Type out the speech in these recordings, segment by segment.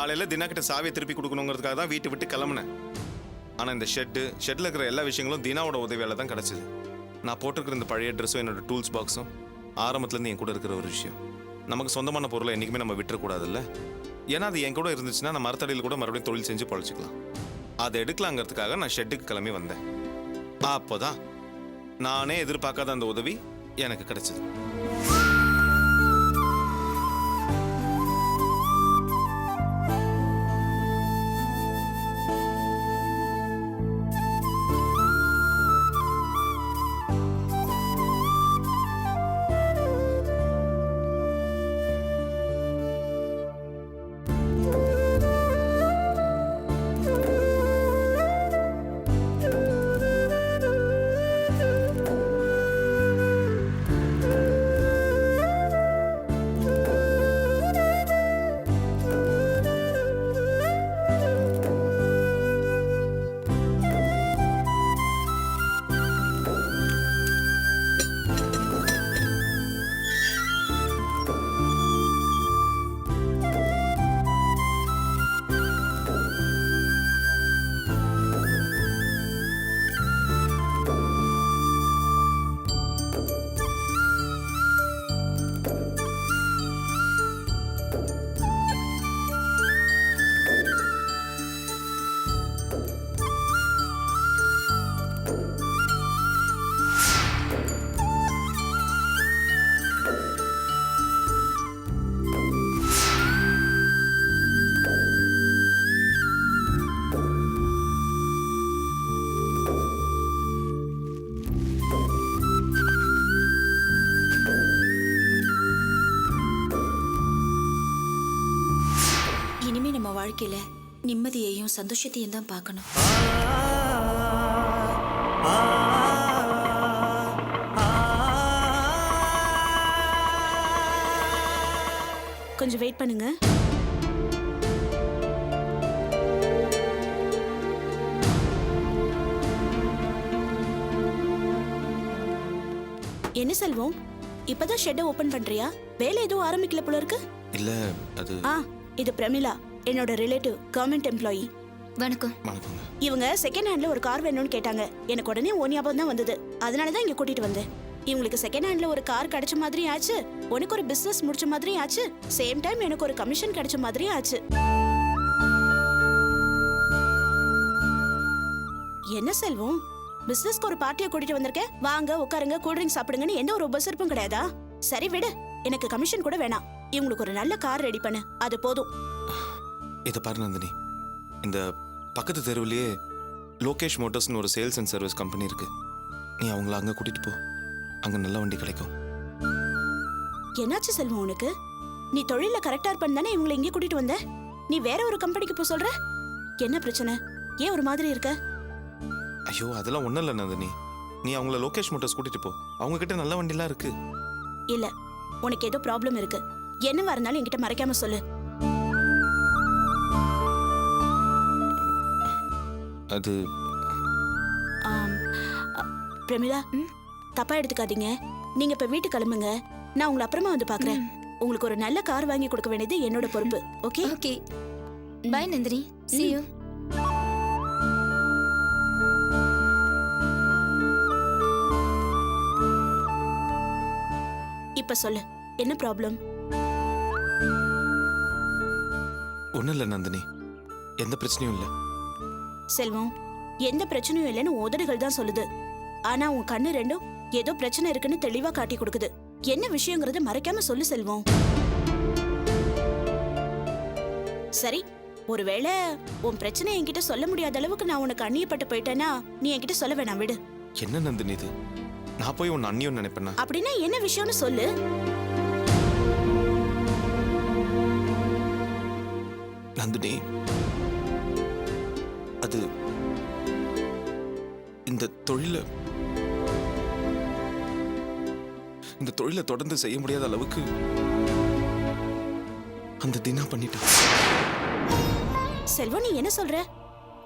காலையில தினா கிட்ட சாவியை திருப்பி கொடுக்கணுங்கிறதுக்காக தான் வீட்டை விட்டு கிளம்புனேன். ஆனா இந்த ஷெட்ல இருக்கிற எல்லா விஷயங்களும் தினாவோட உதவியால தான் கிடைச்சது. நான் போட்டிருக்கிற இந்த பழைய ட்ரெஸ்ஸும் என்னோட டூல்ஸ் பாக்ஸும் ஆரம்பத்துல இருந்து என் கூட இருக்கிற ஒரு விஷயம். நமக்கு சொந்தமான பொருளை என்னைக்குமே நம்ம விட்டுறக்கூடாதுல்ல. ஏன்னா அது என் கூட இருந்துச்சுன்னா நான் மரத்தடியில் கூட மறுபடியும் தொழில் செஞ்சு பொழைச்சிக்கலாம். அதை எடுக்கலாங்கிறதுக்காக நான் ஷெட்டுக்கு கிளம்பி வந்தேன். அப்போதான் நானே எதிர்பார்க்காத அந்த உதவி எனக்கு கிடைச்சது. வாழ்க்கையில நிம்மதியையும் சந்தோஷத்தையும் தான் பார்க்கணும். கொஞ்சம் வெயிட் பண்ணுங்க. என்ன செல்வம், இப்பதான் ஷெட்டை ஓபன் பண்றியா? வேலை எதுவும் ஆரம்பிக்கல போல இருக்கு. இல்ல அது இது பிரமிளா, என்னோட ரிலேட்டிவ், கவர்மெண்ட் எம்ப்ளாயி. வணக்கம். இவங்க செகண்ட் ஹேண்ட்ல ஒரு கார் வேணும்னு கேட்டாங்க. எனக்கு உடனே ஓ ஞாபகம் தான் வந்தது. அதனாலதான் இங்க கூட்டிட்டு வந்தேன். இவங்களுக்கு செகண்ட் ஹேண்ட்ல ஒரு கார் கிடைச்ச மாதிரி ஆச்சு, உனக்கு ஒரு பிசினஸ் முடிச்ச மாதிரி ஆச்சு, சேம் டைம் எனக்கு ஒரு கமிஷன் கிடைச்ச மாதிரி ஆச்சு. என்ன செல்வம், பிசினஸ்க்கு ஒரு பார்ட்டியை கூட்டிட்டு வந்திருக்கேன், வாங்க உட்காருங்க, கூல் ட்ரிங்க் சாப்பிடுங்கன்னு எந்த ஒரு உபசரிப்பும் கிடையாதா? சரி விடு, எனக்கு கமிஷன் கூட வேணாம். இவங்களுக்கு ஒரு நல்ல கார் ரெடி பண்ணு, அது போதும். இதை பாரு நந்தினி, இந்த பக்கத்து தெருவிலேயே லோகேஷ் மோட்டர்ஸ்னு ஒரு சேல்ஸ் அண்ட் சர்வீஸ் கம்பெனி இருக்கு. நீ அவங்கள அங்கே கூட்டிட்டு போ, அங்கே நல்ல வண்டி கிடைக்கும். என்னாச்சு செல்வம் உனக்கு? நீ தொழில கரெக்டா இருப்பன்னு தானே இவங்களை இங்கே கூட்டிட்டு வந்த? நீ வேற ஒரு கம்பெனிக்கு போ சொல்ற? என்ன பிரச்சனை? ஏன் ஒரு மாதிரி இருக்க? ஐயோ அதெல்லாம் ஒன்றும் இல்லை நந்தினி, நீ அவங்கள லோகேஷ் மோட்டர்ஸ் கூட்டிட்டு போ, அவங்க கிட்ட நல்ல வண்டிலாம் இருக்கு. இல்ல, உனக்கு ஏதோ ப்ராப்ளம் இருக்கு. என்னவா இருந்தாலும் என்கிட்ட மறைக்காம சொல்லு. அது பிரமிளா, தப்பா எடுத்துக்காதீங்க. நீங்க இப்ப வீட்டுக்கு கிளம்புங்க, நான் உங்களை அப்புறமா வந்து பாக்குறேன். உங்களுக்கு ஒரு நல்ல கார் வாங்கி கொடுக்க வேண்டியது என்னோட பொறுப்பு. Okay okay, bye Nandini, see you. இப்ப சொல்லு, என்ன ப்ராப்ளம்? ஒன்றும் இல்லை நந்தினி, எந்த பிரச்சனையும் இல்லை. செல்வம், எந்த பிரச்சனையும் இல்லைன்னு உதடுகள் தான் சொல்லுது. ஆனா உன் கண்ணு ரெண்டும் ஏதோ பிரச்சனை இருக்குன்னு தெளிவா காட்டி கொடுக்குது. என்ன விஷயங்கிறத மறைக்காம சொல்லு செல்வம். சரி, ஒருவேளை உன் பிரச்சனை என்கிட்ட சொல்ல முடியாத அளவுக்கு நான் உனக்கு அந்நியப்பட்டு போயிட்டேன்னா நீ என்கிட்ட சொல்ல வேணாம், விடு. என்ன நந்தினி இது? நான் போய் உன் அண்ணியும் நினைப்பேன். அப்படின்னா என்ன விஷயம்னு சொல்லு. நந்தினி, அது இந்த தொழிலை தொடர்ந்து செய்ய முடியாத அளவுக்கு அந்த தினா பண்ணிட்டா. செல்வம், நீ என்ன சொல்ற?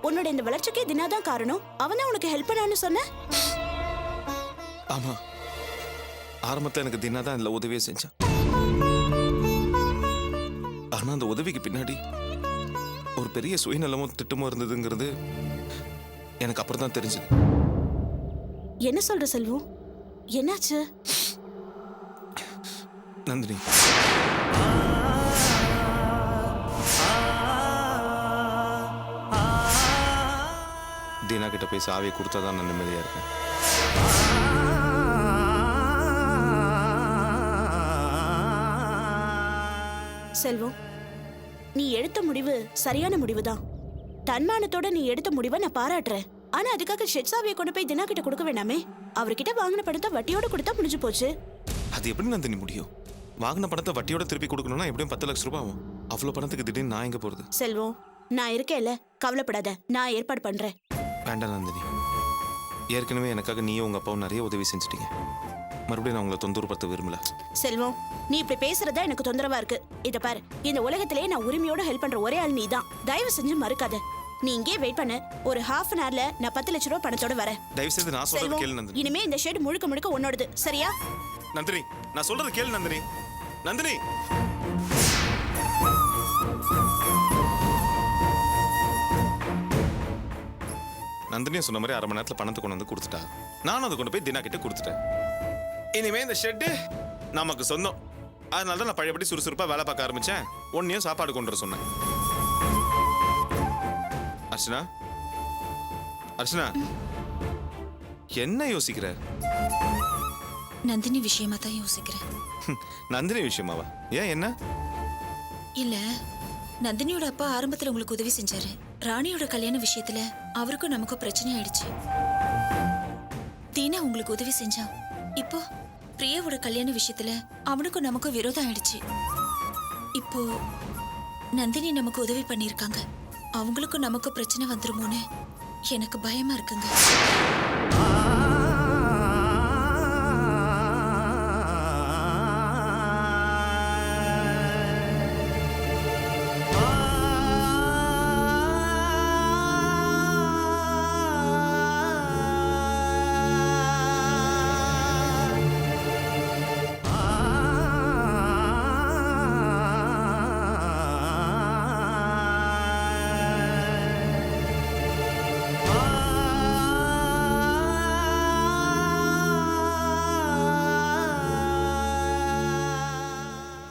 உன்னோட இந்த வளர்ச்சிக்கே தினா தான் காரணம். அவன் தான் உனக்கு ஹெல்ப் பண்ணான்னு சொன்ன. ஆமா, ஆரம்பத்துல எனக்கு தினா தான் இதுல உதவியே செஞ்சா. ஆனா அந்த உதவிக்கு பின்னாடி ஒரு பெரிய சுயநலமும் திட்டமும் இருந்ததுங்கிறது எனக்கு அப்புறம் தான் தெரிஞ்சது. என்ன சொல்ற செல்வம்? என்னாச்சு? நந்தினி, தீனா கிட்ட போய் சாவியை கொடுத்தா தான் நான் நிம்மதியா இருக்கேன். செல்வம், நீ எடுத்த முடிவு சரியான முடிவுதான். தன்மானத்தோட நீ எடுத்த முடிவை நான் பாராட்டுறேன். ஆனா அதுக்காக ஷெட் சாவியை கொண்டு போய் தினா கிட்ட கொடுக்க வேண்டாமே? அவர்கிட்ட வாங்கின பணத்தை வட்டியோட கொடுத்தா முடிஞ்சு போச்சு. அது எப்படி நந்தினி முடியும்? வாங்கின பணத்தை வட்டியோட திருப்பி கொடுக்கணும்னா எப்படியும் 10 லட்சம் ரூபாய் ஆகும். அவ்வளோ பணத்துக்கு திடீர்னு நான் எங்க போறது? செல்வம், நான் இருக்கேன்ல, கவலைப்படாத, நான் ஏற்பாடு பண்றேன். வேண்டாம் நந்தினி, ஏற்கனவே எனக்காக நீயும் உங்க அப்பாவும் நிறைய உதவி செஞ்சுட்டீங்க. மறுபடியும் நான் உங்களை தொந்தரவுப்படுத்த விரும்பல. செல்வம், நீ இப்படி பேசுறதா எனக்கு தொந்தரவா இருக்கு. இத பாரு, இந்த உலகத்திலேயே நான் உரிமையோட ஹெல்ப் பண்ற ஒரே ஆள் நீதான். தயவு செஞ்சு மறுக்காத. நீ இங்கே வெயிட் பண்ணு. ஒரு ½ அன் ஹவர்ல நான் 10 லட்சம் ரூபாய் பணத்தோட வரேன். தயவு செய்து நான் சொல்றது கேளு நந்தினி. இனிமே இந்த ஷெட் முழுக்க முழுக்க உன்னோடது, சரியா? நந்தினி, நான் சொல்றது கேளு நந்தினி. நந்தினி, நந்தினியும் சொன்ன மாதிரி 1/2 மணி நேரத்துல பணத்தை கொண்டு வந்து கொடுத்துட்டா. நானும் அதை கொண்டு போய் தினா கிட்ட கொடுத்துட்டேன். இனிமே இந்த ஷெட்டு நமக்கு சொந்தம். அதனால தான் நான் பழையபடி சுறுசுறுப்பா வேலை பார்க்க ஆரம்பிச்சேன். ஒன்னையும் சாப்பாடு கொண்டு வர சொன்னேன். அர்ச்சனா, அர்ச்சனா, என்ன யோசிக்கிற? நந்தினி விஷயமா தான் யோசிக்கிறேன். நந்தினி விஷயமாவா? ஏன், என்ன? இல்ல, நந்தினியோட அப்பா ஆரம்பத்துல உங்களுக்கு உதவி செஞ்சாரு. ராணியோட கல்யாண விஷயத்துல அவருக்கும் நமக்கும் பிரச்சனை ஆயிடுச்சு. தீனா உங்களுக்கு உதவி செஞ்சான். இப்போ பிரியாவோட கல்யாண விஷயத்துல அவனுக்கும் நமக்கும் விரோதம் ஆயிடுச்சு. இப்போ நந்தினி நமக்கு உதவி பண்ணிருக்காங்க. அவங்களுக்கும் நமக்கும் பிரச்சனை வந்துருமோன்னு எனக்கு பயமா இருக்குங்க.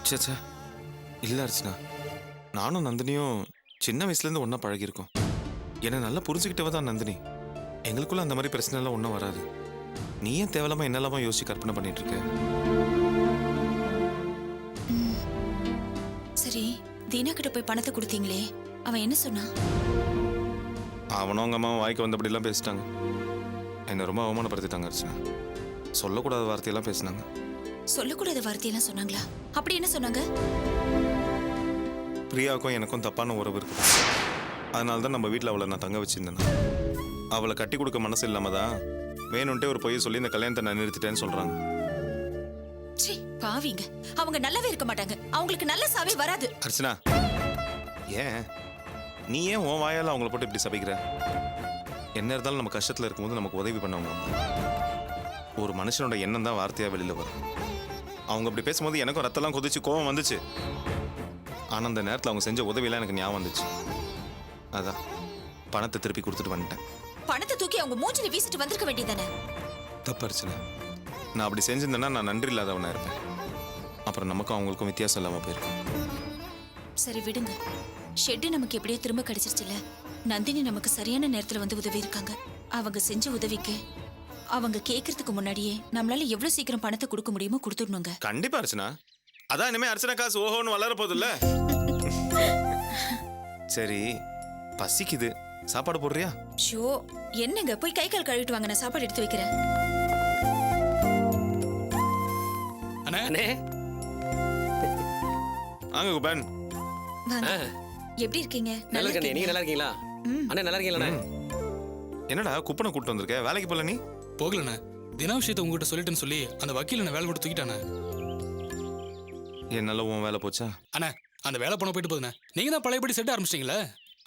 சேச்சா, இல்லை அர்ச்சனா, நானும் நந்தினியும் சின்ன வயசுலேருந்து ஒன்றா பழகியிருக்கோம். என்னை நல்லா புரிஞ்சுக்கிட்டவ தான் நந்தினி. எங்களுக்குள்ள அந்த மாதிரி பிரச்சனைலாம் ஒன்றும் வராது. நீ ஏன் தேவையில்லாம என்னெல்லாமா யோசிச்சு கற்பனை பண்ணிட்டு இருக்க? சரி, தீனா கிட்ட போய் பணத்தை கொடுத்தீங்களே, அவன் என்ன சொன்னான்? அவனும் அவங்க அம்மாவும் வாய்க்கு வந்தபடிலாம் பேசிட்டாங்க. என்னை ரொம்ப அவமானப்படுத்திட்டாங்க அர்ச்சனா. சொல்லக்கூடாத வார்த்தையெல்லாம் பேசினாங்க. சொல்லக்கூடாத வார்த்தையெல்லாம் சொன்னாங்களா? அப்படி என்ன சொன்னாங்க? பிரியாவுக்கும் எனக்கும் தப்பான உறவு இருக்குது. அதனால தான் நம்ம வீட்டில் அவளை நான் தங்க வச்சிருந்தேன். அவளை கட்டி கொடுக்க மனசு இல்லாம தான் வேணும்ட்டே ஒரு பொய்யை சொல்லி இந்த கல்யாணத்தை நான் நிறுத்திட்டேன்னு சொல்றாங்க. சீ, பாவிங்க. அவங்க நல்லாவே இருக்க மாட்டாங்க. அவங்களுக்கு நல்ல சாவே வராது. அர்ச்சனா, ஏன் நீ ஏன் உன் வாயால அவங்கள போட்டு இப்படி சபிக்கிற? என்ன இருந்தாலும் நம்ம கஷ்டத்தில் இருக்கும்போது நமக்கு உதவி பண்ணவங்க. ஒரு மனுஷனோட எண்ணம் தான் வார்த்தையா வெளியில வரும். அவங்க அப்படி பேசும்போது எனக்கும் ரத்தம்லாம் கொதிச்சு கோவம் வந்துச்சு. ஆனால் அந்த நேரத்தில் அவங்க செஞ்ச உதவியெல்லாம் எனக்கு ஞாபகம் வந்துச்சு. அதான் பணத்தை திருப்பி கொடுத்துட்டு வந்துட்டேன். பணத்தை தூக்கி அவங்க மூஞ்சில வீசிட்டு வந்திருக்க வேண்டியதானே? தப்பு அர்ச்சனா, நான் அப்படி செஞ்சிருந்தேன்னா நான் நன்றி இல்லாதவனா இருப்பேன். அப்புறம் நமக்கும் அவங்களுக்கும் வித்தியாசம் இல்லாமல் போயிருக்கும். சரி விடுங்க. ஷெட்டு நமக்கு எப்படியோ திரும்ப கிடைச்சிருச்சுல. நந்தினி நமக்கு சரியான நேரத்துல வந்து உதவி இருக்காங்க. அவங்க செஞ்ச உதவிக்கு அவங்க கேட்கறதுக்கு முன்னாடியே நம்மளால எவ்வளவு சீக்கிரம் பணத்தை கொடுக்க முடியுமோ கொடுத்துடணுங்க. கண்டிப்பா அர்ச்சனா. அதான் இனிமே அர்ச்சனா காசு ஓஹோன்னு வளர போதில்ல. சரி, பசிக்குது, சாப்பாடு போடுறியா? ஷோ, என்னங்க, போய் கை கால் கழுவிட்டு வாங்க, நான் சாப்பாடு எடுத்து வைக்கிறேன். அண்ணே, வாங்க குபன். வாங்க. எப்படி இருக்கீங்க? நல்லா இருக்கேன். நீங்க நல்லா இருக்கீங்களா? அண்ணே நல்லா இருக்கீங்களா? என்னடா குப்பனை கூட்டு வந்திருக்க? வேலைக்கு போல? நீ போகலண்ணே. தினா விஷயத்தை உங்ககிட்ட சொல்லிட்டேன்னு சொல்லி அந்த வக்கீல் என்ன வேலை போட்டு தூக்கிட்டானே. என்னால உன் வேலை போச்சா? அண்ணா, அந்த வேலை போன போயிட்டு போதுண்ணே. நீங்க தான் பழையபடி செட் ஆரம்பிச்சிட்டீங்களே.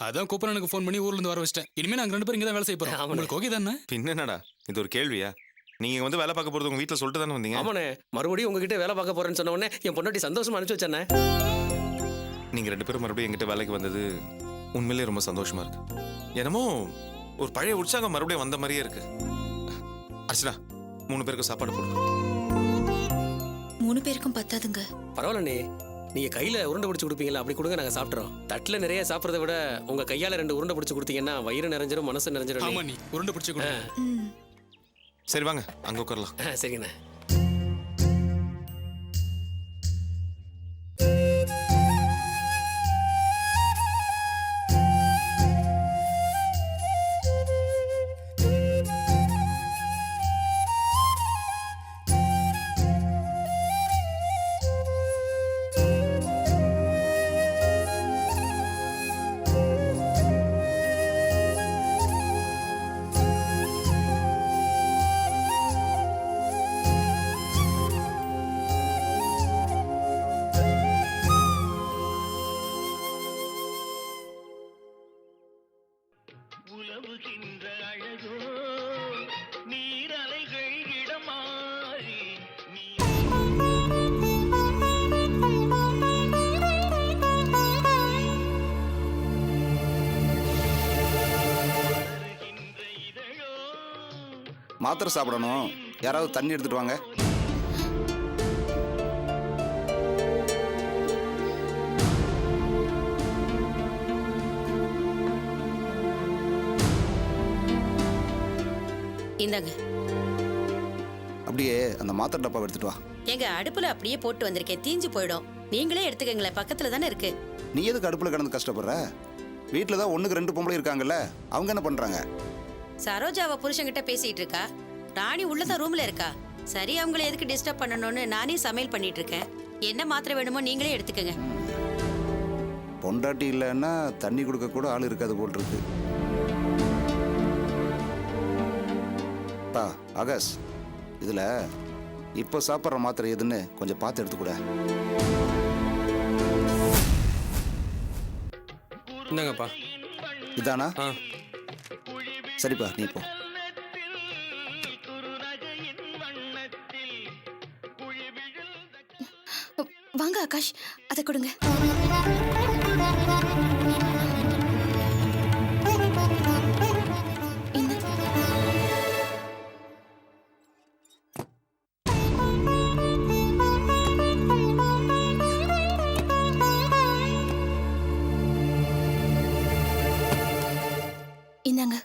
அதான் கூப்பனுக்கு ஃபோன் பண்ணி ஊர்ல இருந்து வர வச்சிட்டேன். இனிமே நாங்க 2 பேரும் இங்க தான் வேலை செய்ய போறோம். உங்களுக்கு ஓகே தானே? பின்ன என்னடா இது ஒரு கேள்வியா? நீங்க வந்து வேலை பார்க்க போறது உங்க வீட்டுல சொல்லிட்டு தானே வந்தீங்க? ஆமாண்ணே, மறுபடியும் உங்ககிட்ட வேலை பார்க்க போறேன்னு சொன்ன உடனே என் பொண்டாட்டி சந்தோஷமா அனுப்பிச்சு வச்சேண்ணே. நீங்க 2 பேரும் மறுபடியும் எங்கிட்ட வேலைக்கு வந்தது உண்மையிலேயே ரொம்ப சந்தோஷமா இருக்கு. என்னமோ ஒரு பழைய உற்சாகம் மறுபடியும் வந்த மாதிரியே இருக்கு. அர்ச்சனா 3 பேருக்கு சாப்பாடு போடுங்க. 3 பேருக்கும் பத்தாதுங்க. பரவாயில்லண்ணே, நீங்க கையில உருண்டை பிடிச்சி கொடுப்பீங்களா, அப்படி கொடுங்க, நாங்க சாப்பிட்றோம். தட்டுல நிறைய சாப்பிட்றத விட உங்க கையால 2 உருண்டை பிடிச்சி கொடுத்தீங்கன்னா வயிறு நிறைஞ்சிரும், மனசு நிறைஞ்சிரும். ஆமா, நீ உருண்டை பிடிச்சி கொடு. ம். சரி வாங்க அங்க உட்காரலாம். சரிங்கண்ணே. உலவுகின்ற அழகோ நீரலைகள் இடமாறி நீ இதழோ மாத்திரை சாப்பிடணும். யாராவது தண்ணி எடுத்துட்டு வாங்க. இந்தாங்க. அப்படியே அந்த மாத்திரை டப்பாவை எடுத்துட்டு வா. எங்க அடுப்புல அப்படியே போட்டு வந்திருக்கேன், தீஞ்சு போயிடும். நீங்களே எடுத்துக்கங்களேன், பக்கத்துல தானே இருக்கு. நீ எதுக்கு அடுப்புல கிடந்து கஷ்டப்படுற? வீட்டில் தான் 1க்கு 2 பொம்பளை இருக்காங்கல்ல, அவங்க என்ன பண்றாங்க? சரோஜாவை புருஷன்கிட்ட பேசிட்டு இருக்கா. ராணி உள்ளதான் ரூம்ல இருக்கா. சரி, அவங்கள எதுக்கு டிஸ்டர்ப் பண்ணணும்னு நானே சமையல் பண்ணிட்டு இருக்கேன். என்ன மாத்திரை வேணுமோ நீங்களே எடுத்துக்கங்க. பொண்டாட்டி இல்லைன்னா தண்ணி கொடுக்க கூட ஆள் இருக்காது போல் இருக்கு. ஆகாஷ், இதுல இப்போ சாப்பிட்ற மாத்திரை எதுன்னு கொஞ்சம் பார்த்து எடுத்துக்கூட. இந்தாங்கப்பா. இதானா? ஆ. சரிப்பா, நீ போ. வாங்க ஆகாஷ், அதை கொடுங்க. இந்த இந்தாங்க.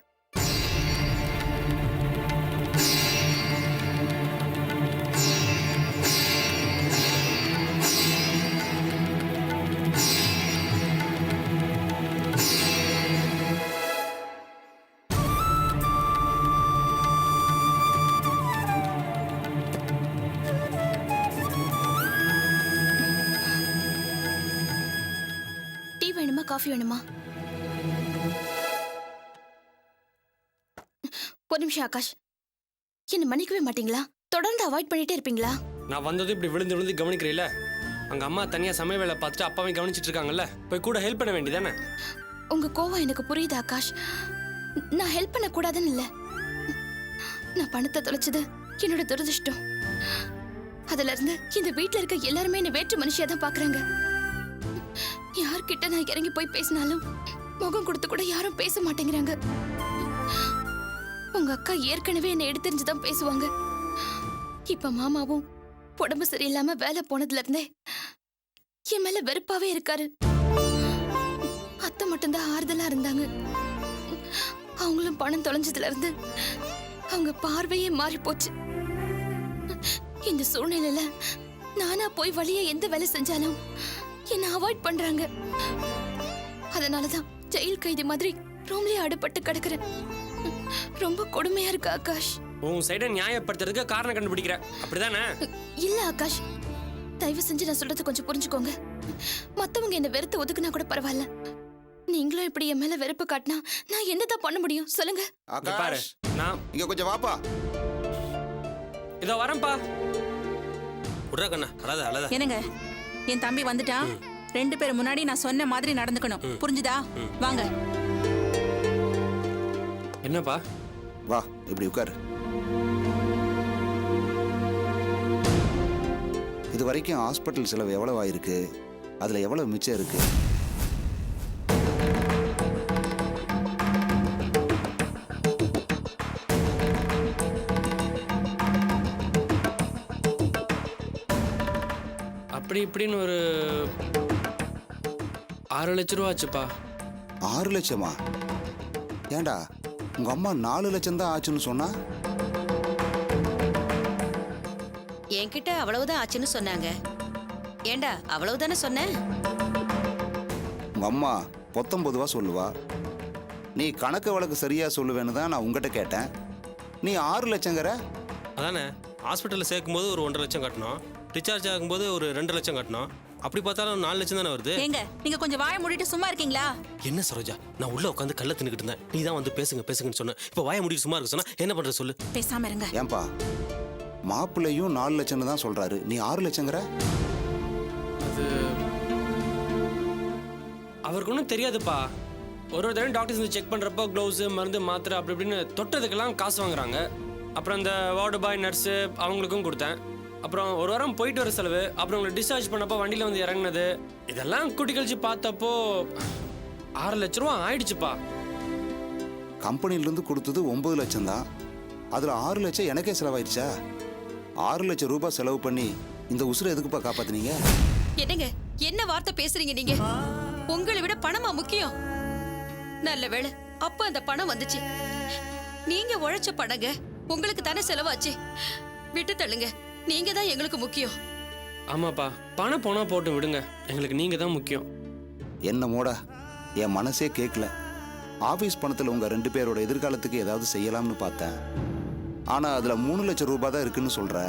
டீ வேணுமா, காஃபி வேணுமா? ஒரு நிமிஷம் ஆகாஷ், என்ன மன்னிக்கவே மாட்டீங்களா? தொடர்ந்து அவாய்ட் பண்ணிட்டே இருப்பீங்களா? நான் வந்தது இப்படி விழுந்து விழுந்து கவனிக்கிறீல்ல, அங்க அம்மா தனியா சமையல் வேலை பார்த்துட்டு அப்பாவையும் கவனிச்சிட்டு இருக்காங்கல்ல, போய் கூட ஹெல்ப் பண்ண வேண்டியதானே? உங்க கோவம் எனக்கு புரியுது ஆகாஷ். நான் ஹெல்ப் பண்ண கூடாதுன்னு இல்ல. நான் பணத்தை தொலைச்சது என்னோட துரதிர்ஷ்டம். அதுல இருந்து இந்த வீட்ல இருக்க எல்லாருமே என்ன வேற்று மனுஷியா தான் பாக்குறாங்க. யார்கிட்ட நான் இறங்கி போய் பேசினாலும் முகம் கொடுத்து கூட யாரும் பேச மாட்டேங்கிறாங்க. உங்க அக்கா ஏற்கனவே என்னை எடுத்தெறிஞ்சுதான் பேசுவாங்க. இப்ப மாமாவும் உடம்பு சரியில்லாம வேலை போனதுல இருந்தே என் மேல வெறுப்பாவே இருக்காரு. அத்தை மட்டும்தான் ஆறுதலா இருந்தாங்க. அவங்களும் பணம் தொலைஞ்சதுல இருந்து அவங்க பார்வையே மாறி போச்சு. இந்த சூழ்நிலையில நானா போய் வழிய எந்த வேலை செஞ்சாலும் என்ன அவாய்ட் பண்றாங்க. அதனாலதான் ஜெயில் கைதி மாதிரி ரூம்லயே அடைப்பட்டு கிடக்குறேன். ரொம்ப கொடுமையா இருக்கு ஆகாஷ். உன் சைட நியாயப்படுத்துறதுக்கு காரணம் கண்டுபிடிக்கிற, அப்படிதானே? இல்ல ஆகாஷ், தயவு செஞ்சு நான் சொல்றது கொஞ்சம் புரிஞ்சுக்கோங்க. மத்தவங்க என்ன வெறுத்து ஒதுக்குனா கூட பரவாயில்ல. நீங்களும் இப்படி என் மேல வெறுப்பு காட்டினா நான் என்னதான் பண்ண முடியும் சொல்லுங்க? இங்க பாரு, ஆகாஷ், நான் இங்க கொஞ்சம் வாப்பா. இதோ வரேன்ப்பா. விட்றா கண்ணா, அழாத அழாத. என்னங்க, என் தம்பி வந்துட்டான். 2 பேர் முன்னாடி நான் சொன்ன மாதிரி நடந்துக்கணும், புரிஞ்சுதா? வாங்க. என்னப்பா? வா, இப்படி உட்காரு. இது வரைக்கும் ஹாஸ்பிட்டல் செலவு எவ்வளவு ஆயிருக்கு, அதுல எவ்வளவு மிச்சம் இருக்கு? அப்படி இப்படின்னு ஒரு 6 லட்ச ரூபா ஆச்சுப்பா. 6 லட்சமா? ஏண்டா உங்க அம்மா 4 லட்சம் தான் ஆச்சுன்னு சொன்னா? என்கிட்ட அவ்வளவுதான் ஆச்சுன்னு சொன்னாங்க. ஏண்டா அவ்வளவுதானே சொன்னேன்? உங்க அம்மா 19 சொல்லுவா. நீ கணக்கு வழக்கு சரியா சொல்லுவேன்னு தான் நான் உங்ககிட்ட கேட்டேன். நீ 6 லட்சங்கிற? அதானே, ஹாஸ்பிட்டலில் சேர்க்கும்போது ஒரு 1.5 லட்சம் கட்டணும், டிஸ்சார்ஜ் ஆகும்போது ஒரு 2 லட்சம் கட்டணும். அப்படி பார்த்தாலும் 4 லட்சம் தானே வருது. ஏங்க நீங்க கொஞ்சம் வாயை மூடிட்டு சும்மா இருக்கீங்களா? என்ன சரோஜா, நான் உள்ள உட்காந்து கல்ல தின்னுக்கிட்டு இருந்தேன். நீ தான் வந்து பேசுங்கன்னு சொன்ன. இப்போ வாயை மூடிட்டு சும்மா இருக்க சொன்னா என்ன பண்ற சொல்லு. பேசாம இருங்க. ஏன்பா மாப்பிள்ளையும் 4 லட்சம்னு தான் சொல்றாரு, நீ 6 லட்சங்கிற? அது அவருக்கு ஒன்றும் தெரியாதுப்பா. ஒரு தடவை டாக்டர்ஸ் வந்து செக் பண்ணுறப்போ க்ளவுஸு, மருந்து, மாத்திரை அப்படி இப்படின்னு தொட்டதுக்கெல்லாம் காசு வாங்குறாங்க. அப்புறம் இந்த வார்டு பாய், நர்ஸு அவங்களுக்கும் கொடுத்தேன். அப்புறம் ஒரு வாரம் போயிட்டு வர செலவு, அப்புறம் உங்களை டிஸ்சார்ஜ் பண்ணப்போ வண்டியில் வந்து இறங்குனது, இதெல்லாம் கூட்டி கழிச்சு பார்த்தப்போ 6 லட்ச ரூபா ஆயிடுச்சுப்பா. கம்பெனிலேருந்து கொடுத்தது 9 லட்சம் தான். அதில் 6 லட்சம் எனக்கே செலவாயிடுச்சா? 6 லட்சம் ரூபாய் செலவு பண்ணி இந்த உசுரை எதுக்குப்பா காப்பாத்துனீங்க? என்னங்க என்ன வார்த்தை பேசுறீங்க நீங்க? உங்களை விட பணமா முக்கியம்? நல்ல வேளை அப்ப அந்த பணம் வந்துச்சு. நீங்க உழைச்ச பணங்க, உங்களுக்கு தானே செலவாச்சு. விட்டு தள்ளுங்க, நீங்க தான் எங்களுக்கு முக்கியம். ஆமாப்பா, பணம் போனால் போட்டு விடுங்க, எங்களுக்கு நீங்கள் தான் முக்கியம். என்னமோடா என் மனசே கேட்கல. ஆஃபீஸ் பணத்தில் உங்கள் 2 பேரோட எதிர்காலத்துக்கு ஏதாவது செய்யலாம்னு பார்த்தேன். ஆனால் அதில் 3 லட்சம் ரூபாய் தான் இருக்குன்னு சொல்கிற.